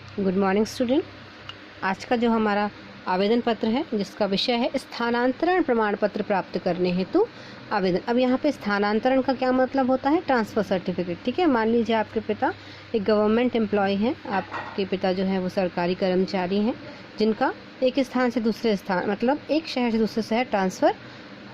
Good morning student. आज का जो हमारा आवेदन पत्र है जिसका विषय है स्थानांतरण प्रमाण पत्र प्राप्त करने हेतु आवेदन। अब यहाँ पे स्थानांतरण का क्या मतलब होता है? Transfer certificate. ठीक है, मान लीजिए आपके पिता एक गवर्नमेंट एम्प्लॉय हैं, आपके पिता जो है वो सरकारी कर्मचारी हैं जिनका एक स्थान से दूसरे स्थान मतलब एक शहर से दूसरे शहर ट्रांसफ़र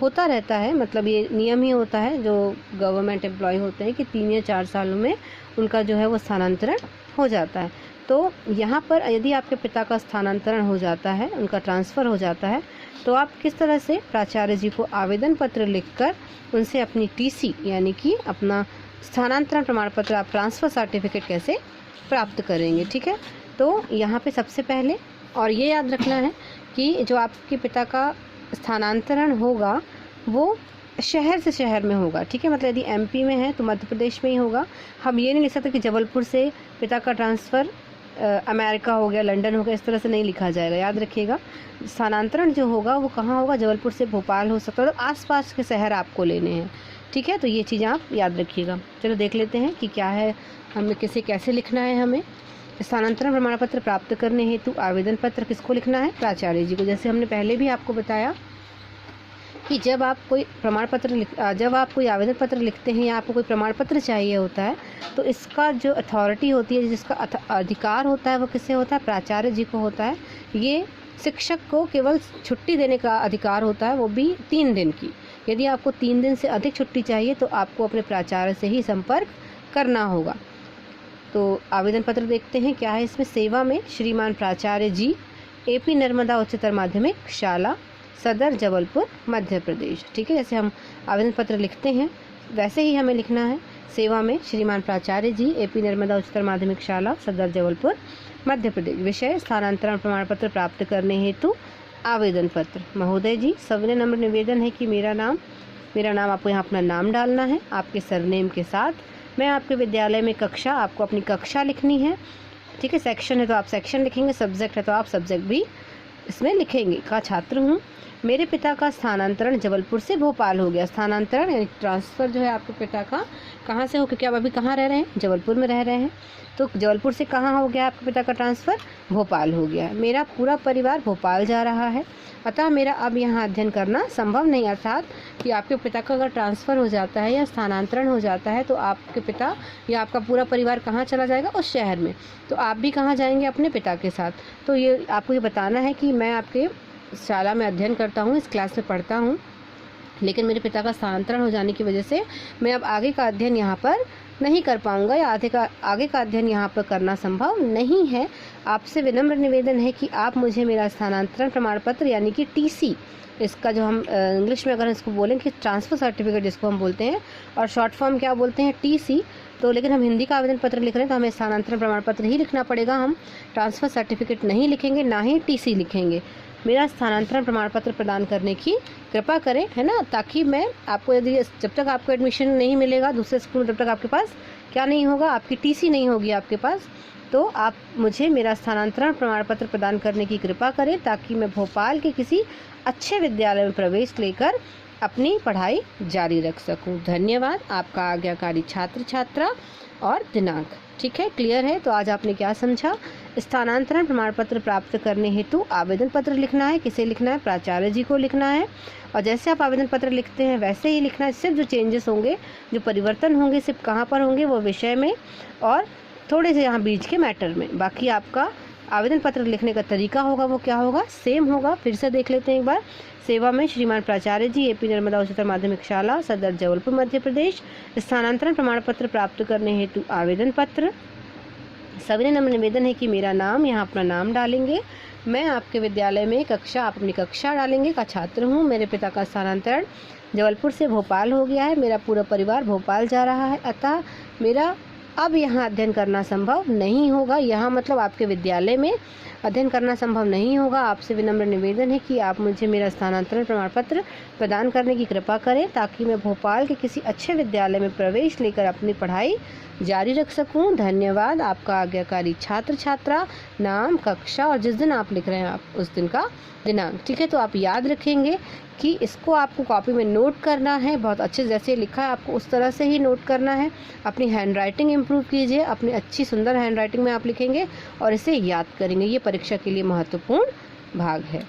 होता रहता है। मतलब ये नियम ही होता है जो गवर्नमेंट एम्प्लॉय होते हैं कि 3 या 4 सालों में उनका जो है वो स्थानांतरण हो जाता है। तो यहाँ पर यदि आपके पिता का स्थानांतरण हो जाता है, उनका ट्रांसफ़र हो जाता है, तो आप किस तरह से प्राचार्य जी को आवेदन पत्र लिखकर उनसे अपनी टीसी यानी कि अपना स्थानांतरण प्रमाण पत्र, आप ट्रांसफ़र सर्टिफिकेट कैसे प्राप्त करेंगे। ठीक है, तो यहाँ पे सबसे पहले और ये याद रखना है कि जो आपके पिता का स्थानांतरण होगा वो शहर से शहर में होगा। ठीक है, मतलब यदि एमपी में है तो मध्य प्रदेश में ही होगा। हम ये नहीं लिख सकते कि जबलपुर से पिता का ट्रांसफ़र अमेरिका हो गया, लंदन हो गया, इस तरह से नहीं लिखा जाएगा। याद रखिएगा, स्थानांतरण जो होगा वो कहाँ होगा? जबलपुर से भोपाल हो सकता है, तो आसपास के शहर आपको लेने हैं। ठीक है, तो ये चीज़ आप याद रखिएगा। चलो देख लेते हैं कि क्या है, हमें किसे कैसे लिखना है। हमें स्थानांतरण प्रमाण पत्र प्राप्त करने हेतु आवेदन पत्र किसको लिखना है? प्राचार्य जी को। जैसे हमने पहले भी आपको बताया कि जब आप कोई जब आप कोई आवेदन पत्र लिखते हैं या आपको कोई प्रमाण पत्र चाहिए होता है तो इसका जो अथॉरिटी होती है, जिसका अधिकार होता है, वो किससे होता है? प्राचार्य जी को होता है। ये शिक्षक को केवल छुट्टी देने का अधिकार होता है, वो भी 3 दिन की। यदि आपको 3 दिन से अधिक छुट्टी चाहिए तो आपको अपने प्राचार्य से ही संपर्क करना होगा। तो आवेदन पत्र देखते हैं क्या है इसमें। सेवा में श्रीमान प्राचार्य जी, AP नर्मदा उच्चतर माध्यमिक शाला, सदर, जबलपुर, मध्य प्रदेश। ठीक है, जैसे हम आवेदन पत्र लिखते हैं वैसे ही हमें लिखना है। सेवा में श्रीमान प्राचार्य जी, AP नर्मदा उच्चतर माध्यमिक शाला, सदर, जबलपुर, मध्य प्रदेश। विषय स्थानांतरण प्रमाण पत्र प्राप्त करने हेतु आवेदन पत्र। महोदय जी, सविनय नम्र निवेदन है कि मेरा नाम आपको यहाँ अपना नाम डालना है आपके सरनेम के साथ। मैं आपके विद्यालय में कक्षा, आपको अपनी कक्षा लिखनी है। ठीक है, सेक्शन है तो आप सेक्शन लिखेंगे, सब्जेक्ट है तो आप सब्जेक्ट भी इसमें लिखेंगे। का छात्र हूँ। मेरे पिता का स्थानांतरण जबलपुर से भोपाल हो गया। स्थानांतरण यानी ट्रांसफ़र जो है आपके पिता का कहाँ से हो, क्योंकि आप अभी कहाँ रह रहे हैं? जबलपुर में रह रहे हैं। तो जबलपुर से कहाँ हो गया आपके पिता का ट्रांसफ़र? भोपाल हो गया। मेरा पूरा परिवार भोपाल जा रहा है, अतः मेरा अब यहाँ अध्ययन करना संभव नहीं। अर्थात कि आपके पिता का अगर ट्रांसफ़र हो जाता है या स्थानांतरण हो जाता है तो आपके पिता या आपका पूरा परिवार कहाँ चला जाएगा? उस शहर में। तो आप भी कहाँ जाएंगे? अपने पिता के साथ। तो ये आपको ये बताना है कि मैं आपके शाला में अध्ययन करता हूँ, इस क्लास में पढ़ता हूँ, लेकिन मेरे पिता का स्थानांतरण हो जाने की वजह से मैं अब आगे का अध्ययन यहाँ पर नहीं कर पाऊँगा या आगे का अध्ययन यहाँ पर करना संभव नहीं है। आपसे विनम्र निवेदन है कि आप मुझे मेरा स्थानांतरण प्रमाण पत्र यानी कि टीसी, इसका जो हम इंग्लिश में अगर इसको बोलें कि ट्रांसफ़र सर्टिफिकेट जिसको हम बोलते हैं, और शॉर्ट फॉर्म क्या बोलते हैं? टीसी। तो लेकिन हम हिंदी का आवेदन पत्र लिख रहे हैं तो हमें स्थानांतरण प्रमाण पत्र ही लिखना पड़ेगा। हम ट्रांसफ़र सर्टिफिकेट नहीं लिखेंगे, ना ही टीसी लिखेंगे। मेरा स्थानांतरण प्रमाण पत्र प्रदान करने की कृपा करें, है ना, ताकि मैं आपको यदि जब तक आपको एडमिशन नहीं मिलेगा दूसरे स्कूल में, जब तक आपके पास क्या नहीं होगा? आपकी टीसी नहीं होगी आपके पास, तो आप मुझे मेरा स्थानांतरण प्रमाण पत्र प्रदान करने की कृपा करें ताकि मैं भोपाल के किसी अच्छे विद्यालय में प्रवेश लेकर अपनी पढ़ाई जारी रख सकूं। धन्यवाद। आपका आज्ञाकारी छात्र छात्रा और दिनांक। ठीक है, क्लियर है? तो आज आपने क्या समझा? स्थानांतरण प्रमाण पत्र प्राप्त करने हेतु आवेदन पत्र लिखना है। किसे लिखना है? प्राचार्य जी को लिखना है। और जैसे आप आवेदन पत्र लिखते हैं वैसे ही लिखना है। सिर्फ जो चेंजेस होंगे, जो परिवर्तन होंगे, सिर्फ कहाँ पर होंगे? वो विषय में और थोड़े से यहाँ बीच के मैटर में। बाकी आपका आवेदन पत्र लिखने का तरीका होगा वो क्या होगा? सेम होगा। फिर से देख लेते हैं एक बार। सेवा में श्रीमान प्राचार्य जी, AP नर्मदा उच्चतर माध्यमिक शाला, सदर, जबलपुर, मध्य प्रदेश। स्थानांतरण प्रमाण पत्र प्राप्त करने हेतु आवेदन पत्र। सविनय नम्र निवेदन है कि मेरा नाम, यहाँ अपना नाम डालेंगे। मैं आपके विद्यालय में कक्षा, आप अपनी कक्षा डालेंगे। का छात्र हूँ। मेरे पिता का स्थानांतरण जबलपुर से भोपाल हो गया है। मेरा पूरा परिवार भोपाल जा रहा है, अतः मेरा अब यहाँ अध्ययन करना संभव नहीं होगा। यहाँ मतलब आपके विद्यालय में अध्ययन करना संभव नहीं होगा। आपसे विनम्र निवेदन है कि आप मुझे मेरा स्थानांतरण प्रमाण पत्र प्रदान करने की कृपा करें ताकि मैं भोपाल के किसी अच्छे विद्यालय में प्रवेश लेकर अपनी पढ़ाई जारी रख सकूं। धन्यवाद। आपका आज्ञाकारी छात्र छात्रा, नाम, कक्षा और जिस दिन आप लिख रहे हैं आप उस दिन का दिनांक। ठीक है, तो आप याद रखेंगे कि इसको आपको कॉपी में नोट करना है, बहुत अच्छे जैसे लिखा है आपको उस तरह से ही नोट करना है। अपनी हैंड राइटिंग इम्प्रूव कीजिए, अपनी अच्छी सुंदर हैंड राइटिंग में आप लिखेंगे और इसे याद करेंगे। ये परीक्षा के लिए महत्वपूर्ण भाग है।